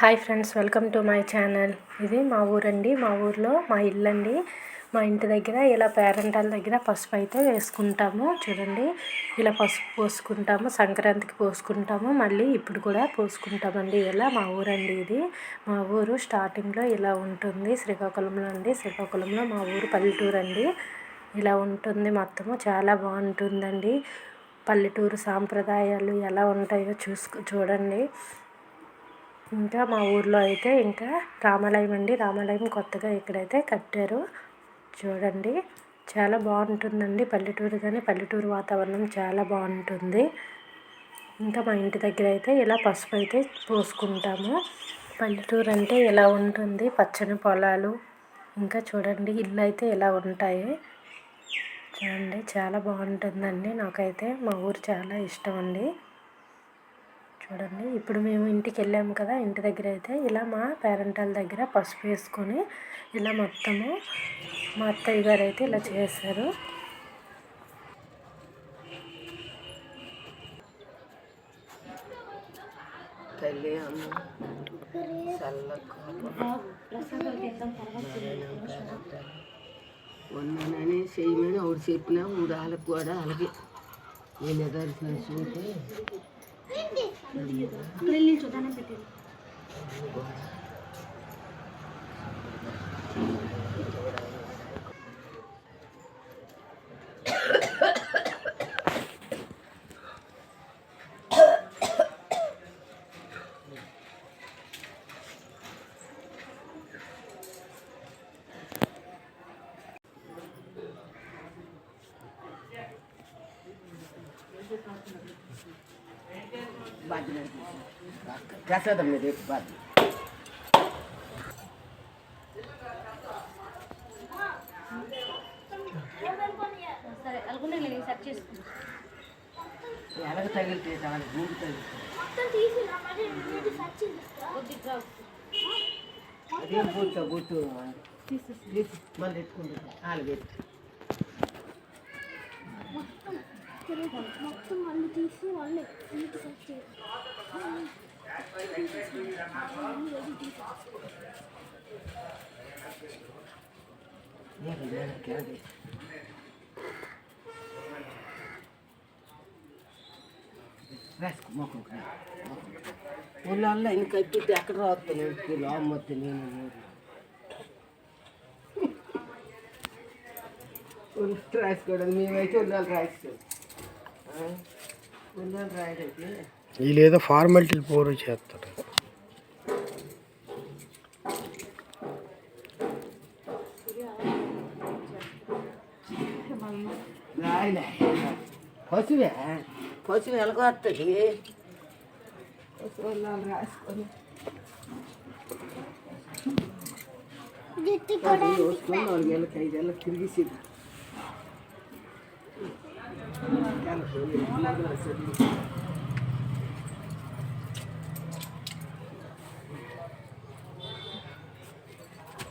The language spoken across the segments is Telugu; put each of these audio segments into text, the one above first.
Hi friends, welcome to my channel. ఇది మా ఊరండి. మా ఊర్లో మా ఇల్లు అండి. మా ఇంటి దగ్గర ఇలా పేరంటాల దగ్గర పసుపు అయితే వేసుకుంటాము. చూడండి, ఇలా పసుపు పోసుకుంటాము. సంక్రాంతికి పోసుకుంటాము, మళ్ళీ ఇప్పుడు కూడా పోసుకుంటామండి. ఇలా మా ఊరండి. ఇది మా ఊరు స్టార్టింగ్లో ఇలా ఉంటుంది. శ్రీకాకుళంలో అండి. శ్రీకాకుళంలో మా ఊరు పల్లెటూరు అండి. ఇలా ఉంటుంది మొత్తము. చాలా బాగుంటుందండి. పల్లెటూరు సాంప్రదాయాలు ఎలా ఉంటాయో చూడండి. ఇంకా మా ఊర్లో అయితే ఇంకా రామాలయం అండి. రామాలయం కొత్తగా ఇక్కడైతే కట్టారు. చూడండి, చాలా బాగుంటుందండి పల్లెటూరు. కానీ పల్లెటూరు వాతావరణం చాలా బాగుంటుంది. ఇంకా మా ఇంటి దగ్గర అయితే ఇలా పసుపు అయితే పోసుకుంటాము. పల్లెటూరు అంటే ఇలా ఉంటుంది, పచ్చని పొలాలు. ఇంకా చూడండి, ఇల్లు అయితే ఇలా ఉంటాయి. చూడండి, చాలా బాగుంటుందండి. నాకైతే మా ఊరు చాలా ఇష్టం అండి. చూడండి, ఇప్పుడు మేము ఇంటికి వెళ్ళాము కదా, ఇంటి దగ్గర అయితే ఇలా మా పేరెంటాల దగ్గర పసుపు వేసుకొని ఇలా మొత్తము మా అత్తయ్య గారు అయితే ఇలా చేశారు. తల్లి వందనని చేయమని ఒకటి చెప్పినా ఊరు వాళ్ళకి కూడా అలాగే నేను ఎదర్శన చూసి ప్రసాదం మీద బాధ ఎలాగ తగిలితే చాలా గూడు తగిలితే అదేం బొట్టు బొట్టు మళ్ళీ ఎత్తుకుంటుంది ఆలుగెత్తి మొత్తం మళ్ళీ తీసి వాళ్ళే ఇంటి సెట్ ఊళ్ళల్లో ఇంకా ఇప్పుడు ఎక్కడ రాస్తాను లోమొత్తి నేను రాసుకోవడం మేమైతే ఉల్లాలు రాసుకోవాలి. ఉల్లాలు రాయడైతే వీళ్ళేదో ఫార్మాలిటీలు పూర్వ చేస్తారు. రాయలే పశువే పశువు ఎలాగొస్తుంది పశువు ఉల్లాలు రాసుకొని చూసుకొని 4 ఏళ్ళకి 5 ఏళ్ళకి తిరిగేసింది.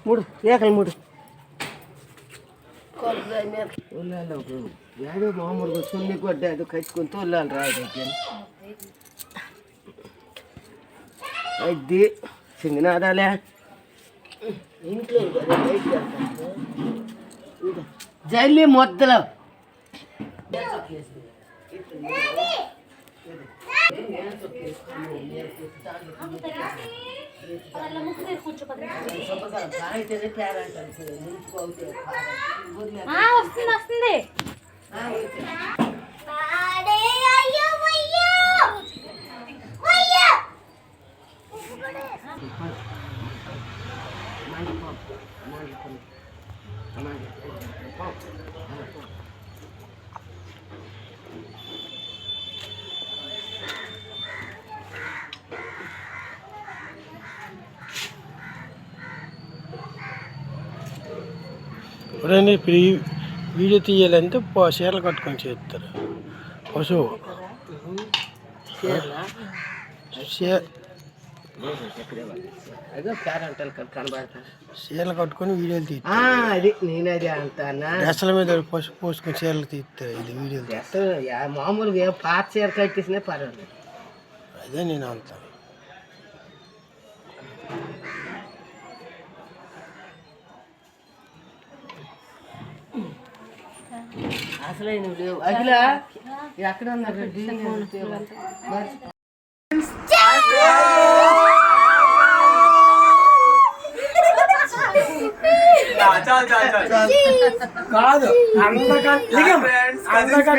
మూడు ఏకలు మూడు ఉల్లాలు ఏదో మామూలుగా సున్ని కొడ్డ అది కట్టుకుని ఉల్లాలు రాయడం అది సింగనాదాలే ఇంట్లో జల్లి మొద్దలు వస్తుంది. ఎవరైనా ఇప్పుడు ఈ వీడియో తీయాలంటే చీరలు కట్టుకొని చేస్తారు. పశువు చీరలు కట్టుకొని వీడియోలు తీస్తారు. అది నేను అది అంటానా డ్రెస్సుల మీద పసుపు పోసుకొని చీరలు తీస్తారు. ఇది వీడియోలు మామూలుగా పాత చీర కట్టేసినా పర్వాలేదు. అదే నేను అంటాను. అసలైన లేవు అఖిల ఎక్కడ ఉన్నారు కాదు అందరికన్నా